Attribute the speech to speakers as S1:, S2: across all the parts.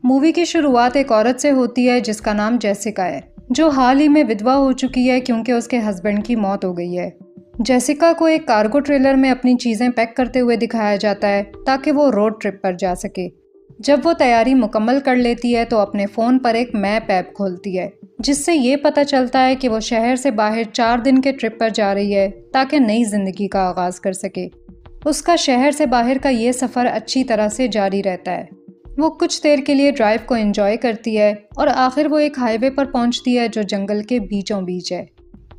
S1: Movie की शुरुआत एक औरत से होती है जिसका नाम जेसिका है, जो हाल ही में विधवा हो चुकी है क्योंकि उसके हस्बैंड की मौत हो गई है। जेसिका को एक कार्गो ट्रेलर में अपनी चीज़ें पैक करते हुए दिखाया जाता है ताकि वो रोड ट्रिप पर जा सके। जब वो तैयारी मुकम्मल कर लेती है तो अपने फ़ोन पर एक मैप ऐप खोलती है, जिससे ये पता चलता है कि वो शहर से बाहर 4 दिन के ट्रिप पर जा रही है ताकि नई ज़िंदगी का आगाज़ कर सके। उसका शहर से बाहर का ये सफ़र अच्छी तरह से जारी रहता है। वो कुछ देर के लिए ड्राइव को एंजॉय करती है और आखिर वो एक हाईवे पर पहुंचती है जो जंगल के बीचों बीच है।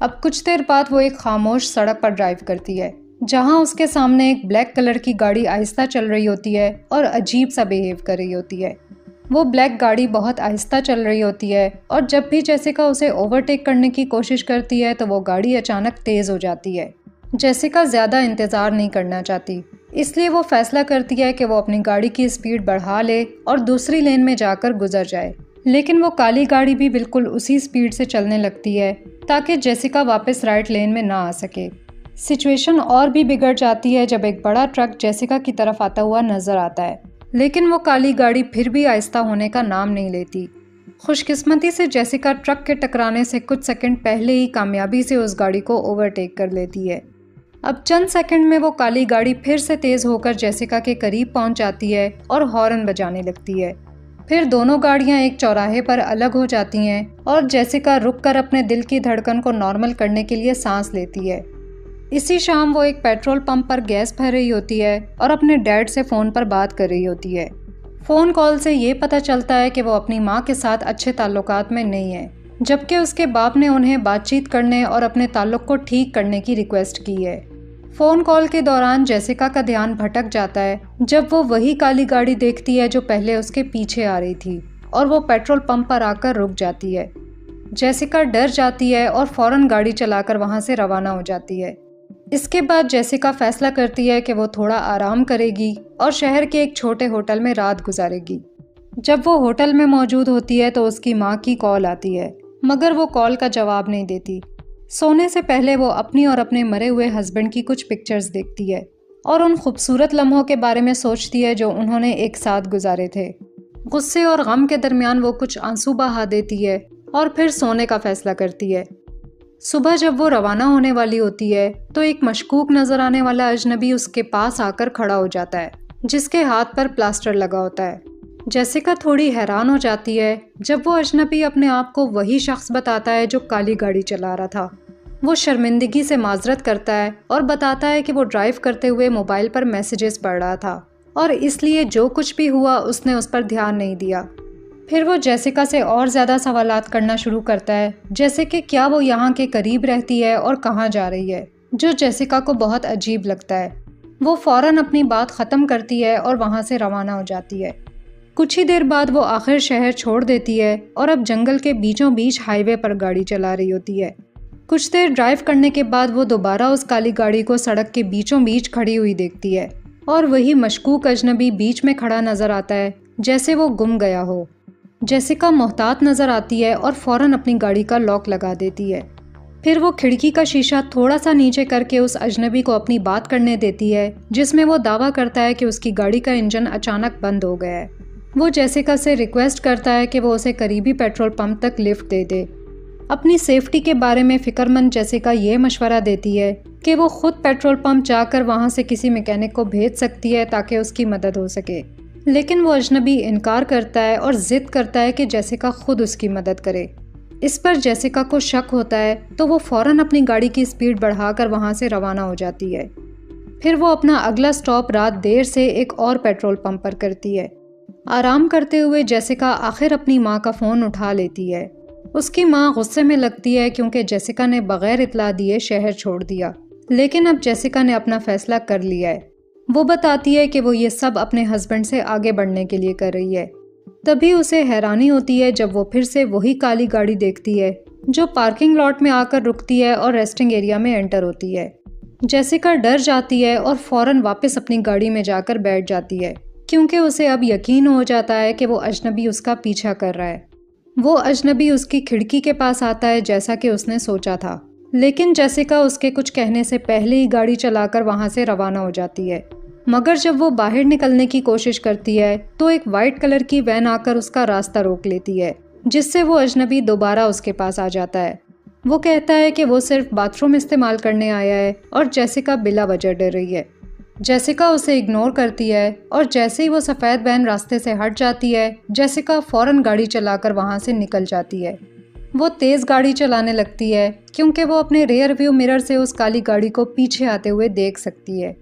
S1: अब कुछ देर बाद वो एक खामोश सड़क पर ड्राइव करती है, जहां उसके सामने एक ब्लैक कलर की गाड़ी आहिस्ता चल रही होती है और अजीब सा बिहेव कर रही होती है। वो ब्लैक गाड़ी बहुत आहिस्ता चल रही होती है और जब भी जेसिका उसे ओवरटेक करने की कोशिश करती है तो वो गाड़ी अचानक तेज़ हो जाती है। जेसिका ज़्यादा इंतज़ार नहीं करना चाहती, इसलिए वो फैसला करती है कि वो अपनी गाड़ी की स्पीड बढ़ा ले और दूसरी लेन में जाकर गुजर जाए। लेकिन वो काली गाड़ी भी बिल्कुल उसी स्पीड से चलने लगती है ताकि जेसिका वापस राइट लेन में ना आ सके। सिचुएशन और भी बिगड़ जाती है जब एक बड़ा ट्रक जेसिका की तरफ आता हुआ नजर आता है, लेकिन वो काली गाड़ी फिर भी आहिस्ता होने का नाम नहीं लेती। खुशकिस्मती से जेसिका ट्रक के टकराने से कुछ सेकंड पहले ही कामयाबी से उस गाड़ी को ओवरटेक कर लेती है। अब चंद सेकंड में वो काली गाड़ी फिर से तेज़ होकर जेसिका के करीब पहुंच जाती है और हॉर्न बजाने लगती है। फिर दोनों गाड़ियां एक चौराहे पर अलग हो जाती हैं और जेसिका रुककर अपने दिल की धड़कन को नॉर्मल करने के लिए सांस लेती है। इसी शाम वो एक पेट्रोल पंप पर गैस भर रही होती है और अपने डैड से फ़ोन पर बात कर रही होती है। फ़ोन कॉल से ये पता चलता है कि वो अपनी माँ के साथ अच्छे ताल्लुकात में नहीं है, जबकि उसके बाप ने उन्हें बातचीत करने और अपने ताल्लुक को ठीक करने की रिक्वेस्ट की है। फ़ोन कॉल के दौरान जेसिका का ध्यान भटक जाता है जब वो वही काली गाड़ी देखती है जो पहले उसके पीछे आ रही थी, और वो पेट्रोल पंप पर आकर रुक जाती है। जेसिका डर जाती है और फ़ौरन गाड़ी चलाकर वहाँ से रवाना हो जाती है। इसके बाद जेसिका फैसला करती है कि वो थोड़ा आराम करेगी और शहर के एक छोटे होटल में रात गुजारेगी। जब वो होटल में मौजूद होती है तो उसकी माँ की कॉल आती है, मगर वो कॉल का जवाब नहीं देती। सोने से पहले वो अपनी और अपने मरे हुए हस्बैंड की कुछ पिक्चर्स देखती है और उन खूबसूरत लम्हों के बारे में सोचती है जो उन्होंने एक साथ गुजारे थे। गुस्से और गम के दरमियान वो कुछ आंसू बहा देती है और फिर सोने का फैसला करती है। सुबह जब वो रवाना होने वाली होती है तो एक मशकूक नजर आने वाला अजनबी उसके पास आकर खड़ा हो जाता है, जिसके हाथ पर प्लास्टर लगा होता है। जेसिका थोड़ी हैरान हो जाती है जब वो अजनबी अपने आप को वही शख्स बताता है जो काली गाड़ी चला रहा था। वो शर्मिंदगी से माजरत करता है और बताता है कि वो ड्राइव करते हुए मोबाइल पर मैसेजेस पढ़ रहा था और इसलिए जो कुछ भी हुआ उसने उस पर ध्यान नहीं दिया। फिर वो जेसिका से और ज़्यादा सवालात करना शुरू करता है, जैसे कि क्या वो यहाँ के करीब रहती है और कहाँ जा रही है, जो जेसिका को बहुत अजीब लगता है। वो फ़ौरन अपनी बात ख़त्म करती है और वहाँ से रवाना हो जाती है। कुछ ही देर बाद वो आखिर शहर छोड़ देती है और अब जंगल के बीचों बीच हाईवे पर गाड़ी चला रही होती है। कुछ देर ड्राइव करने के बाद वो दोबारा उस काली गाड़ी को सड़क के बीचों बीच खड़ी हुई देखती है और वही मशकूक अजनबी बीच में खड़ा नजर आता है, जैसे वो गुम गया हो। जेसिका मोहतात नजर आती है और फौरन अपनी गाड़ी का लॉक लगा देती है। फिर वो खिड़की का शीशा थोड़ा सा नीचे करके उस अजनबी को अपनी बात करने देती है, जिसमें वो दावा करता है कि उसकी गाड़ी का इंजन अचानक बंद हो गया है। वो जेसिका से रिक्वेस्ट करता है कि वो उसे करीबी पेट्रोल पंप तक लिफ्ट दे दे। अपनी सेफ्टी के बारे में फ़िक्रमंद जेसिका ये मशवरा देती है कि वो खुद पेट्रोल पंप जाकर वहाँ से किसी मैकेनिक को भेज सकती है ताकि उसकी मदद हो सके, लेकिन वो अजनबी इनकार करता है और ज़िद करता है कि जेसिका खुद उसकी मदद करे। इस पर जेसिका को शक होता है तो वो फ़ौरन अपनी गाड़ी की स्पीड बढ़ाकर वहाँ से रवाना हो जाती है। फिर वो अपना अगला स्टॉप रात देर से एक और पेट्रोल पंप पर करती है। आराम करते हुए जेसिका आखिर अपनी माँ का फ़ोन उठा लेती है। उसकी माँ गुस्से में लगती है क्योंकि जेसिका ने बग़ैर इत्तला दिए शहर छोड़ दिया, लेकिन अब जेसिका ने अपना फ़ैसला कर लिया है। वो बताती है कि वो ये सब अपने हस्बैंड से आगे बढ़ने के लिए कर रही है। तभी उसे हैरानी होती है जब वो फिर से वही काली गाड़ी देखती है जो पार्किंग लॉट में आकर रुकती है और रेस्टिंग एरिया में एंटर होती है। जेसिका डर जाती है और फ़ौरन वापस अपनी गाड़ी में जाकर बैठ जाती है, क्योंकि उसे अब यकीन हो जाता है कि वो अजनबी उसका पीछा कर रहा है। वो अजनबी उसकी खिड़की के पास आता है जैसा कि उसने सोचा था, लेकिन जेसिका उसके कुछ कहने से पहले ही गाड़ी चलाकर वहाँ से रवाना हो जाती है। मगर जब वो बाहर निकलने की कोशिश करती है तो एक वाइट कलर की वैन आकर उसका रास्ता रोक लेती है, जिससे वो अजनबी दोबारा उसके पास आ जाता है। वो कहता है कि वो सिर्फ बाथरूम इस्तेमाल करने आया है और जेसिका बिला वजह डर रही है। जेसिका उसे इग्नोर करती है और जैसे ही वो सफ़ेद वैन रास्ते से हट जाती है, जेसिका फ़ौरन गाड़ी चलाकर वहाँ से निकल जाती है। वो तेज़ गाड़ी चलाने लगती है क्योंकि वो अपने रेयर व्यू मिरर से उस काली गाड़ी को पीछे आते हुए देख सकती है।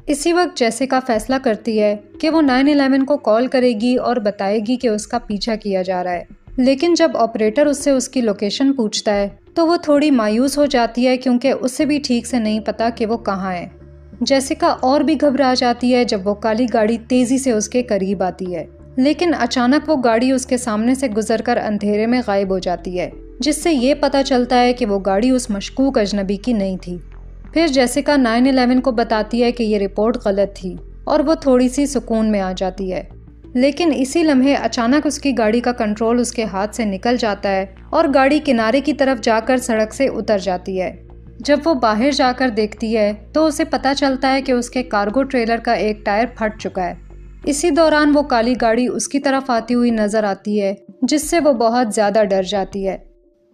S1: इसी वक्त जेसिका फैसला करती है कि वो 911 को कॉल करेगी और बताएगी कि उसका पीछा किया जा रहा है। लेकिन जब ऑपरेटर उससे उसकी लोकेशन पूछता है तो वो थोड़ी मायूस हो जाती है क्योंकि उसे भी ठीक से नहीं पता कि वो कहाँ है। जेसिका और भी घबरा जाती है जब वो काली गाड़ी तेज़ी से उसके करीब आती है, लेकिन अचानक वो गाड़ी उसके सामने से गुजरकर अंधेरे में गायब हो जाती है, जिससे ये पता चलता है कि वो गाड़ी उस मशकूक अजनबी की नहीं थी। फिर जेसिका 911 को बताती है कि ये रिपोर्ट गलत थी और वो थोड़ी सी सुकून में आ जाती है। लेकिन इसी लम्हे अचानक उसकी गाड़ी का कंट्रोल उसके हाथ से निकल जाता है और गाड़ी किनारे की तरफ जाकर सड़क से उतर जाती है। जब वो बाहर जाकर देखती है तो उसे पता चलता है कि उसके कार्गो ट्रेलर का एक टायर फट चुका है। इसी दौरान वो काली गाड़ी उसकी तरफ आती हुई नजर आती है, जिससे वो बहुत ज़्यादा डर जाती है।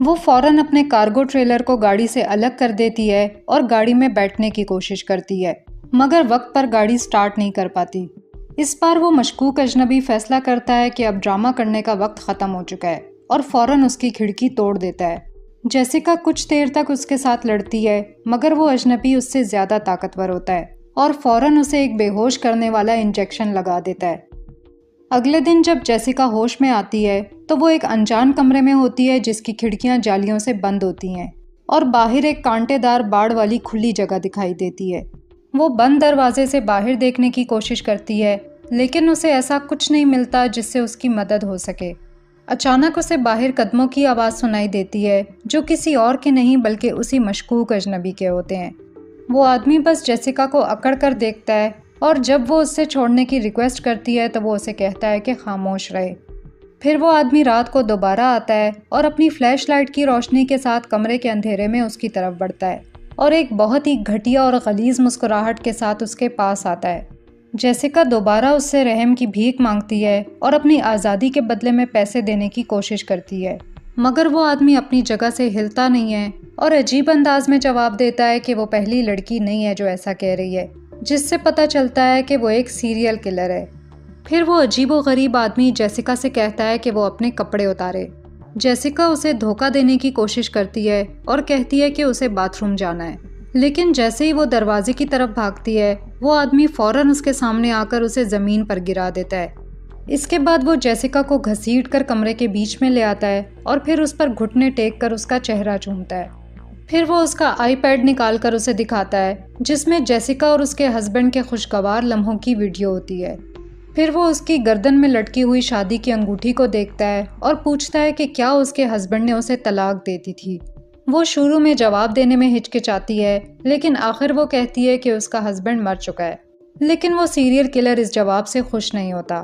S1: वो फौरन अपने कार्गो ट्रेलर को गाड़ी से अलग कर देती है और गाड़ी में बैठने की कोशिश करती है, मगर वक्त पर गाड़ी स्टार्ट नहीं कर पाती। इस बार वो मशकूक अजनबी फैसला करता है कि अब ड्रामा करने का वक्त ख़त्म हो चुका है और फौरन उसकी खिड़की तोड़ देता है। जेसिका कुछ देर तक उसके साथ लड़ती है, मगर वो अजनबी उससे ज़्यादा ताकतवर होता है और फौरन उसे एक बेहोश करने वाला इंजेक्शन लगा देता है। अगले दिन जब जेसिका होश में आती है तो वो एक अनजान कमरे में होती है जिसकी खिड़कियां जालियों से बंद होती हैं और बाहर एक कांटेदार बाड़ वाली खुली जगह दिखाई देती है। वो बंद दरवाजे से बाहर देखने की कोशिश करती है, लेकिन उसे ऐसा कुछ नहीं मिलता जिससे उसकी मदद हो सके। अचानक उसे बाहर कदमों की आवाज़ सुनाई देती है, जो किसी और के नहीं बल्कि उसी मशकूक अजनबी के होते हैं। वो आदमी बस जेसिका को अकड़ कर देखता है और जब वो उससे छोड़ने की रिक्वेस्ट करती है तो वो उसे कहता है कि खामोश रहे। फिर वो आदमी रात को दोबारा आता है और अपनी फ्लैश लाइट की रोशनी के साथ कमरे के अंधेरे में उसकी तरफ बढ़ता है और एक बहुत ही घटिया और गलीज मुस्कुराहट के साथ उसके पास आता है। जेसिका दोबारा उससे रहम की भीख मांगती है और अपनी आज़ादी के बदले में पैसे देने की कोशिश करती है, मगर वो आदमी अपनी जगह से हिलता नहीं है और अजीब अंदाज में जवाब देता है कि वो पहली लड़की नहीं है जो ऐसा कह रही है, जिससे पता चलता है कि वो एक सीरियल किलर है। फिर वो अजीबोगरीब आदमी जेसिका से कहता है कि वो अपने कपड़े उतारे। जेसिका उसे धोखा देने की कोशिश करती है और कहती है कि उसे बाथरूम जाना है, लेकिन जैसे ही वो दरवाजे की तरफ भागती है वो आदमी फौरन उसके सामने आकर उसे ज़मीन पर गिरा देता है। इसके बाद वो जेसिका को घसीट कर कमरे के बीच में ले आता है और फिर उस पर घुटने टेक कर उसका चेहरा चूमता है। फिर वो उसका आईपैड निकाल कर उसे दिखाता है, जिसमें जेसिका और उसके हस्बैंड के खुशगवार लम्हों की वीडियो होती है। फिर वो उसकी गर्दन में लटकी हुई शादी की अंगूठी को देखता है और पूछता है कि क्या उसके हस्बैंड ने उसे तलाक दे दी थी। वो शुरू में जवाब देने में हिचकिचाती है, लेकिन आखिर वो कहती है कि उसका हस्बैंड मर चुका है। लेकिन वो सीरियल किलर इस जवाब से खुश नहीं होता।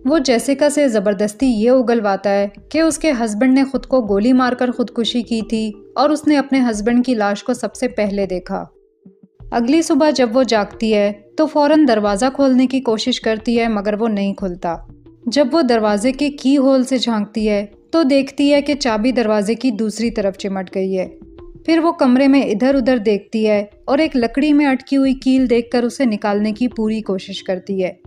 S1: वो जेसिका से ज़बरदस्ती ये उगलवाता है कि उसके हस्बैंड ने खुद को गोली मारकर खुदकुशी की थी और उसने अपने हस्बैंड की लाश को सबसे पहले देखा। अगली सुबह जब वो जागती है तो फौरन दरवाज़ा खोलने की कोशिश करती है, मगर वो नहीं खुलता। जब वो दरवाजे के की होल से झांकती है तो देखती है कि चाबी दरवाजे की दूसरी तरफ चिमट गई है। फिर वो कमरे में इधर उधर देखती है और एक लकड़ी में अटकी हुई कील देखकर उसे निकालने की पूरी कोशिश करती है।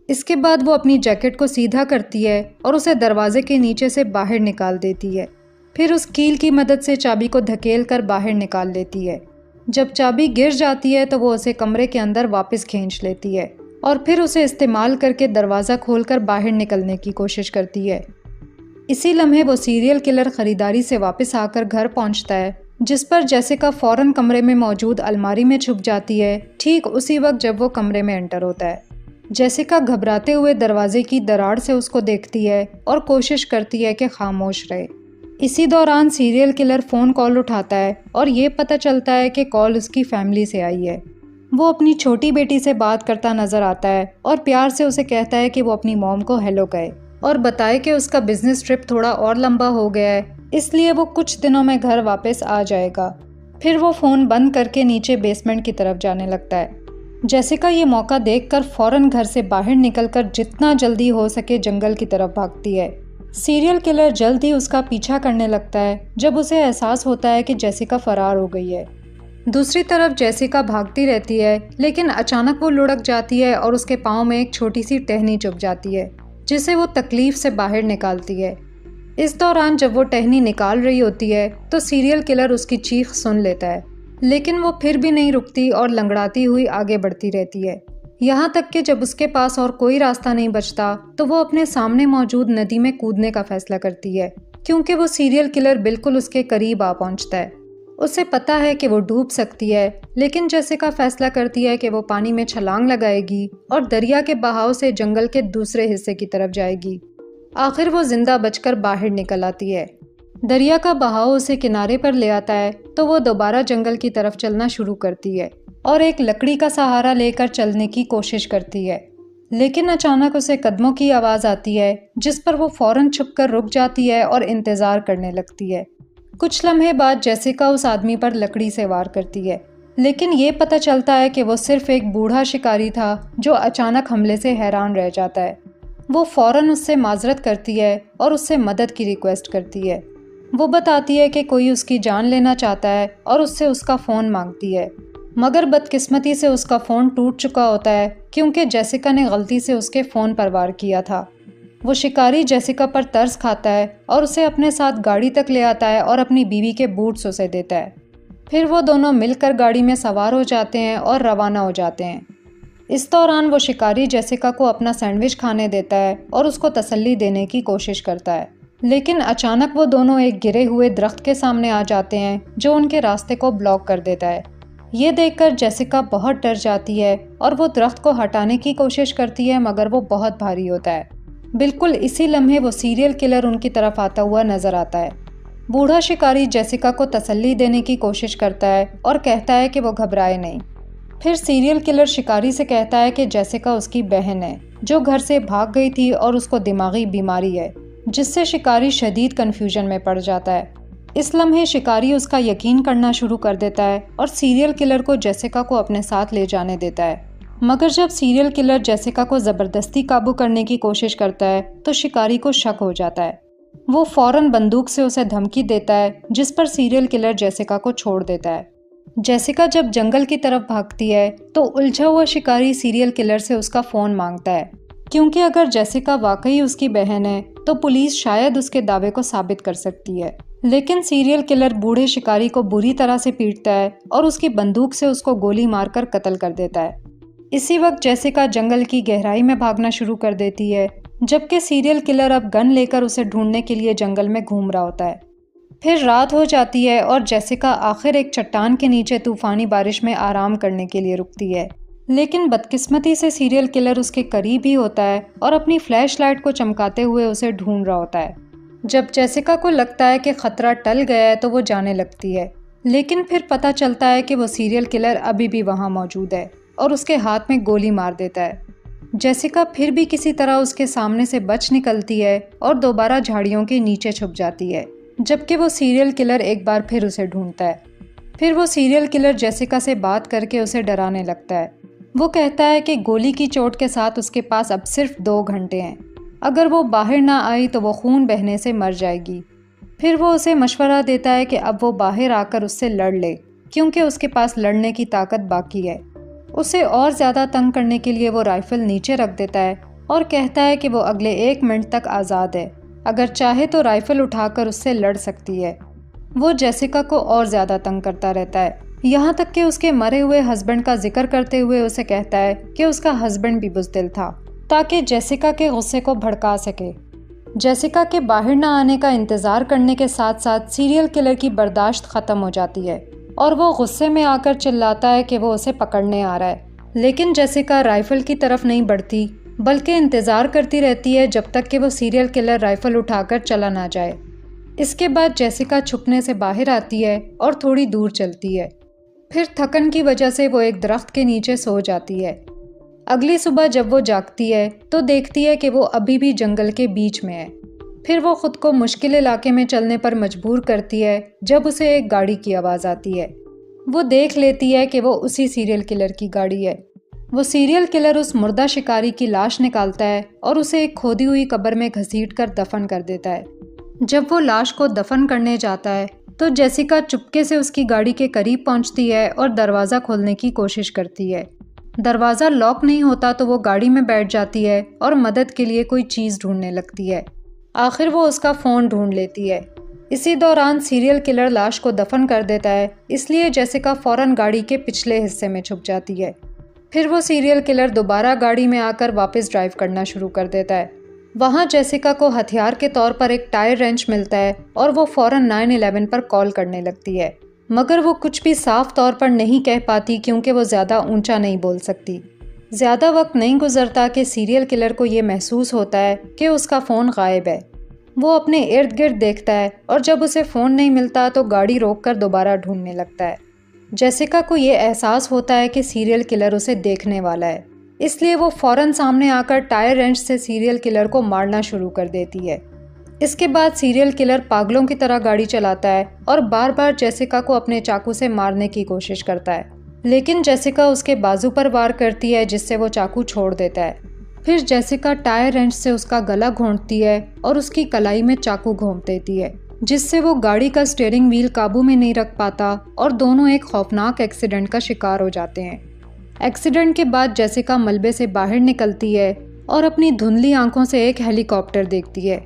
S1: इसके बाद वो अपनी जैकेट को सीधा करती है और उसे दरवाजे के नीचे से बाहर निकाल देती है। फिर उस कील की मदद से चाबी को धकेल कर बाहर निकाल लेती है। जब चाबी गिर जाती है तो वो उसे कमरे के अंदर वापस खींच लेती है और फिर उसे इस्तेमाल करके दरवाज़ा खोलकर बाहर निकलने की कोशिश करती है। इसी लम्हे वो सीरियल किलर ख़रीदारी से वापस आकर घर पहुंचता है, जिस पर जेसिका फ़ौरन कमरे में मौजूद अलमारी में छुप जाती है, ठीक उसी वक्त जब वो कमरे में एंटर होता है। जेसिका घबराते हुए दरवाजे की दरार से उसको देखती है और कोशिश करती है कि खामोश रहे। इसी दौरान सीरियल किलर फ़ोन कॉल उठाता है और ये पता चलता है कि कॉल उसकी फैमिली से आई है। वो अपनी छोटी बेटी से बात करता नज़र आता है और प्यार से उसे कहता है कि वो अपनी मॉम को हेलो कहे और बताए कि उसका बिजनेस ट्रिप थोड़ा और लंबा हो गया है, इसलिए वो कुछ दिनों में घर वापस आ जाएगा। फिर वो फ़ोन बंद करके नीचे बेसमेंट की तरफ जाने लगता है। जेसिका ये मौका देखकर फौरन घर से बाहर निकलकर जितना जल्दी हो सके जंगल की तरफ भागती है। सीरियल किलर जल्द ही उसका पीछा करने लगता है जब उसे एहसास होता है कि जेसिका फरार हो गई है। दूसरी तरफ जेसिका भागती रहती है, लेकिन अचानक वो लुढ़क जाती है और उसके पाँव में एक छोटी सी टहनी चुभ जाती है, जिसे वो तकलीफ से बाहर निकालती है। इस दौरान जब वो टहनी निकाल रही होती है तो सीरियल किलर उसकी चीख सुन लेता है, लेकिन वो फिर भी नहीं रुकती और लंगड़ाती हुई आगे बढ़ती रहती है। यहाँ तक कि जब उसके पास और कोई रास्ता नहीं बचता तो वो अपने सामने मौजूद नदी में कूदने का फैसला करती है, क्योंकि वो सीरियल किलर बिल्कुल उसके करीब आ पहुँचता है। उसे पता है कि वो डूब सकती है, लेकिन जेसिका फैसला करती है कि वो पानी में छलांग लगाएगी और दरिया के बहाव से जंगल के दूसरे हिस्से की तरफ जाएगी। आखिर वो जिंदा बचकर बाहर निकल आती है। दरिया का बहाव उसे किनारे पर ले आता है तो वो दोबारा जंगल की तरफ चलना शुरू करती है और एक लकड़ी का सहारा लेकर चलने की कोशिश करती है, लेकिन अचानक उसे कदमों की आवाज़ आती है जिस पर वो फौरन छुपकर रुक जाती है और इंतज़ार करने लगती है। कुछ लम्हे बाद जेसिका उस आदमी पर लकड़ी से वार करती है, लेकिन ये पता चलता है कि वो सिर्फ एक बूढ़ा शिकारी था जो अचानक हमले से हैरान रह जाता है। वो फौरन उससे माजरत करती है और उससे मदद की रिक्वेस्ट करती है। वो बताती है कि कोई उसकी जान लेना चाहता है और उससे उसका फ़ोन मांगती है, मगर बदकिस्मती से उसका फ़ोन टूट चुका होता है क्योंकि जेसिका ने गलती से उसके फ़ोन पर वार किया था। वो शिकारी जेसिका पर तरस खाता है और उसे अपने साथ गाड़ी तक ले आता है और अपनी बीवी के बूट्स उसे देता है। फिर वो दोनों मिलकर गाड़ी में सवार हो जाते हैं और रवाना हो जाते हैं। इस दौरान वो शिकारी जेसिका को अपना सैंडविच खाने देता है और उसको तसल्ली देने की कोशिश करता है, लेकिन अचानक वो दोनों एक गिरे हुए दरख्त के सामने आ जाते हैं जो उनके रास्ते को ब्लॉक कर देता है। ये देखकर जेसिका बहुत डर जाती है और वो दरख्त को हटाने की कोशिश करती है, मगर वो बहुत भारी होता है। बिल्कुल इसी लम्हे वो सीरियल किलर उनकी तरफ आता हुआ नजर आता है। बूढ़ा शिकारी जेसिका को तसल्ली देने की कोशिश करता है और कहता है कि वो घबराए नहीं। फिर सीरियल किलर शिकारी से कहता है कि जेसिका उसकी बहन है जो घर से भाग गई थी और उसको दिमागी बीमारी है, जिससे शिकारी शदीद कन्फ्यूजन में पड़ जाता है। इस लम्हे शिकारी उसका यकीन करना शुरू कर देता है और सीरियल किलर को जेसिका को अपने साथ ले जाने देता है। मगर जब सीरियल किलर जेसिका को ज़बरदस्ती काबू करने की कोशिश करता है तो शिकारी को शक हो जाता है। वो फौरन बंदूक से उसे धमकी देता है, जिस पर सीरियल किलर जेसिका को छोड़ देता है। जेसिका जब जंगल की तरफ भागती है तो उलझा हुआ शिकारी सीरियल किलर से उसका फ़ोन मांगता है, क्योंकि अगर जेसिका वाकई उसकी बहन है तो पुलिस शायद उसके दावे को साबित कर सकती है। लेकिन सीरियल किलर बूढ़े शिकारी को बुरी तरह से पीटता है और उसकी बंदूक से उसको गोली मारकर कत्ल कर देता है। इसी वक्त जेसिका जंगल की गहराई में भागना शुरू कर देती है, जबकि सीरियल किलर अब गन लेकर उसे ढूंढने के लिए जंगल में घूम रहा होता है। फिर रात हो जाती है और जेसिका आखिर एक चट्टान के नीचे तूफानी बारिश में आराम करने के लिए रुकती है, लेकिन बदकिस्मती से सीरियल किलर उसके करीब ही होता है और अपनी फ्लैश लाइट को चमकाते हुए उसे ढूंढ रहा होता है। जब जेसिका को लगता है कि खतरा टल गया है तो वो जाने लगती है, लेकिन फिर पता चलता है कि वो सीरियल किलर अभी भी वहाँ मौजूद है और उसके हाथ में गोली मार देता है। जेसिका फिर भी किसी तरह उसके सामने से बच निकलती है और दोबारा झाड़ियों के नीचे छुप जाती है, जबकि वो सीरियल किलर एक बार फिर उसे ढूंढता है। फिर वो सीरियल किलर जेसिका से बात करके उसे डराने लगता है। वो कहता है कि गोली की चोट के साथ उसके पास अब सिर्फ 2 घंटे हैं। अगर वो बाहर ना आई तो वो खून बहने से मर जाएगी। फिर वो उसे मशवरा देता है कि अब वो बाहर आकर उससे लड़ ले, क्योंकि उसके पास लड़ने की ताकत बाकी है। उसे और ज़्यादा तंग करने के लिए वो राइफल नीचे रख देता है और कहता है कि वो अगले 1 मिनट तक आज़ाद है, अगर चाहे तो राइफल उठाकर उससे लड़ सकती है। वो जेसिका को और ज़्यादा तंग करता रहता है, यहाँ तक कि उसके मरे हुए हस्बैंड का जिक्र करते हुए उसे कहता है कि उसका हस्बैंड भी बुज़दिल था, ताकि जेसिका के गुस्से को भड़का सके। जेसिका के बाहर ना आने का इंतज़ार करने के साथ साथ सीरियल किलर की बर्दाश्त ख़त्म हो जाती है और वो गुस्से में आकर चिल्लाता है कि वो उसे पकड़ने आ रहा है। लेकिन जेसिका राइफल की तरफ नहीं बढ़ती, बल्कि इंतज़ार करती रहती है जब तक कि वो सीरियल किलर राइफल उठाकर चला ना जाए। इसके बाद जेसिका छुपने से बाहर आती है और थोड़ी दूर चलती है। फिर थकन की वजह से वो एक दरख्त के नीचे सो जाती है। अगली सुबह जब वो जागती है तो देखती है कि वो अभी भी जंगल के बीच में है। फिर वो खुद को मुश्किल इलाके में चलने पर मजबूर करती है जब उसे एक गाड़ी की आवाज़ आती है। वो देख लेती है कि वो उसी सीरियल किलर की गाड़ी है। वो सीरियल किलर उस मुर्दा शिकारी की लाश निकालता है और उसे एक खोदी हुई कब्र में घसीटकर दफन कर देता है। जब वो लाश को दफन करने जाता है तो जेसिका चुपके से उसकी गाड़ी के करीब पहुंचती है और दरवाज़ा खोलने की कोशिश करती है। दरवाज़ा लॉक नहीं होता तो वो गाड़ी में बैठ जाती है और मदद के लिए कोई चीज़ ढूंढने लगती है। आखिर वो उसका फ़ोन ढूंढ लेती है। इसी दौरान सीरियल किलर लाश को दफन कर देता है, इसलिए जेसिका फ़ौरन गाड़ी के पिछले हिस्से में छुप जाती है। फिर वो सीरियल किलर दोबारा गाड़ी में आकर वापस ड्राइव करना शुरू कर देता है। वहाँ जेसिका को हथियार के तौर पर एक टायर रेंच मिलता है और वो फ़ौरन 911 पर कॉल करने लगती है, मगर वो कुछ भी साफ तौर पर नहीं कह पाती क्योंकि वो ज़्यादा ऊंचा नहीं बोल सकती। ज़्यादा वक्त नहीं गुजरता कि सीरियल किलर को ये महसूस होता है कि उसका फ़ोन गायब है। वो अपने इर्द गिर्द देखता है और जब उसे फ़ोन नहीं मिलता तो गाड़ी रोककर दोबारा ढूंढने लगता है। जेसिका को ये एहसास होता है कि सीरियल किलर उसे देखने वाला है, इसलिए वो फ़ौरन सामने आकर टायर रेंच से सीरियल किलर को मारना शुरू कर देती है। इसके बाद सीरियल किलर पागलों की तरह गाड़ी चलाता है और बार बार जेसिका को अपने चाकू से मारने की कोशिश करता है, लेकिन जेसिका उसके बाजू पर वार करती है जिससे वो चाकू छोड़ देता है। फिर जेसिका टायर रेंच से उसका गला घोंटती है और उसकी कलाई में चाकू घोंप देती है, जिससे वो गाड़ी का स्टीयरिंग व्हील काबू में नहीं रख पाता और दोनों एक खौफनाक एक्सीडेंट का शिकार हो जाते हैं। एक्सीडेंट के बाद जेसिका मलबे से बाहर निकलती है और अपनी धुंधली आंखों से एक हेलीकॉप्टर देखती है।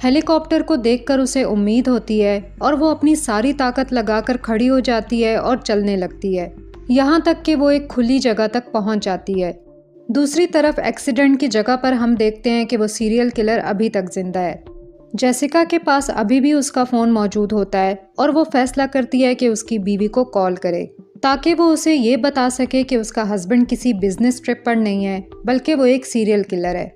S1: हेलीकॉप्टर को देखकर उसे उम्मीद होती है और वो अपनी सारी ताकत लगाकर खड़ी हो जाती है और चलने लगती है, यहाँ तक कि वो एक खुली जगह तक पहुँच जाती है। दूसरी तरफ एक्सीडेंट की जगह पर हम देखते हैं कि वो सीरियल किलर अभी तक जिंदा है। जेसिका के पास अभी भी उसका फ़ोन मौजूद होता है और वो फैसला करती है कि उसकी बीवी को कॉल करे ताकि वो उसे ये बता सके कि उसका हस्बैंड किसी बिजनेस ट्रिप पर नहीं है बल्कि वो एक सीरियल किलर है।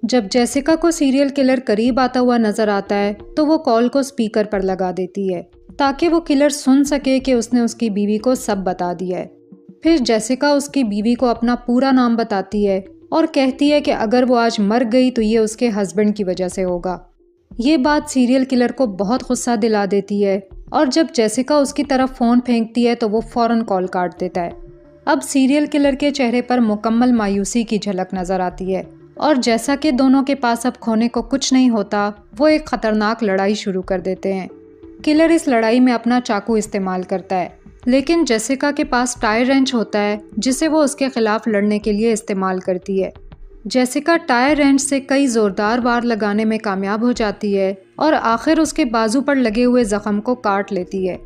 S1: जब जेसिका को सीरियल किलर करीब आता हुआ नज़र आता है तो वो कॉल को स्पीकर पर लगा देती है ताकि वो किलर सुन सके कि उसने उसकी बीवी को सब बता दिया है। फिर जेसिका उसकी बीवी को अपना पूरा नाम बताती है और कहती है कि अगर वो आज मर गई तो ये उसके हस्बैंड की वजह से होगा। ये बात सीरियल किलर को बहुत गुस्सा दिला देती है और जब जेसिका उसकी तरफ फ़ोन फेंकती है तो वो फ़ौरन कॉल काट देता है। अब सीरियल किलर के चेहरे पर मुकम्मल मायूसी की झलक नज़र आती है और जैसा कि दोनों के पास अब खोने को कुछ नहीं होता, वो एक ख़तरनाक लड़ाई शुरू कर देते हैं। किलर इस लड़ाई में अपना चाकू इस्तेमाल करता है, लेकिन जेसिका के पास टायर रेंच होता है जिसे वो उसके खिलाफ लड़ने के लिए इस्तेमाल करती है। जेसिका टायर रेंच से कई ज़ोरदार वार लगाने में कामयाब हो जाती है और आखिर उसके बाजू पर लगे हुए ज़ख्म को काट लेती है।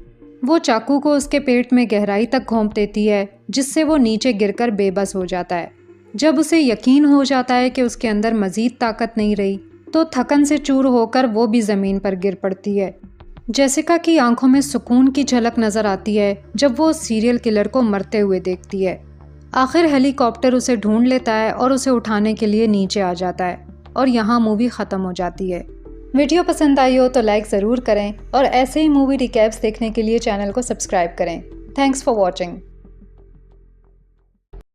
S1: वो चाकू को उसके पेट में गहराई तक घोंप देती है जिससे वो नीचे गिरकर बेबस हो जाता है। जब उसे यकीन हो जाता है कि उसके अंदर मज़ीद ताकत नहीं रही तो थकन से चूर होकर वो भी ज़मीन पर गिर पड़ती है। जेसिका की आंखों में सुकून की झलक नज़र आती है जब वो सीरियल किलर को मरते हुए देखती है। आखिर हेलीकॉप्टर उसे ढूंढ लेता है और उसे उठाने के लिए नीचे आ जाता है और यहाँ मूवी ख़त्म हो जाती है। वीडियो पसंद आई हो तो लाइक ज़रूर करें और ऐसे ही मूवी रिकैप्स देखने के लिए चैनल को सब्सक्राइब करें। Thanks for watching.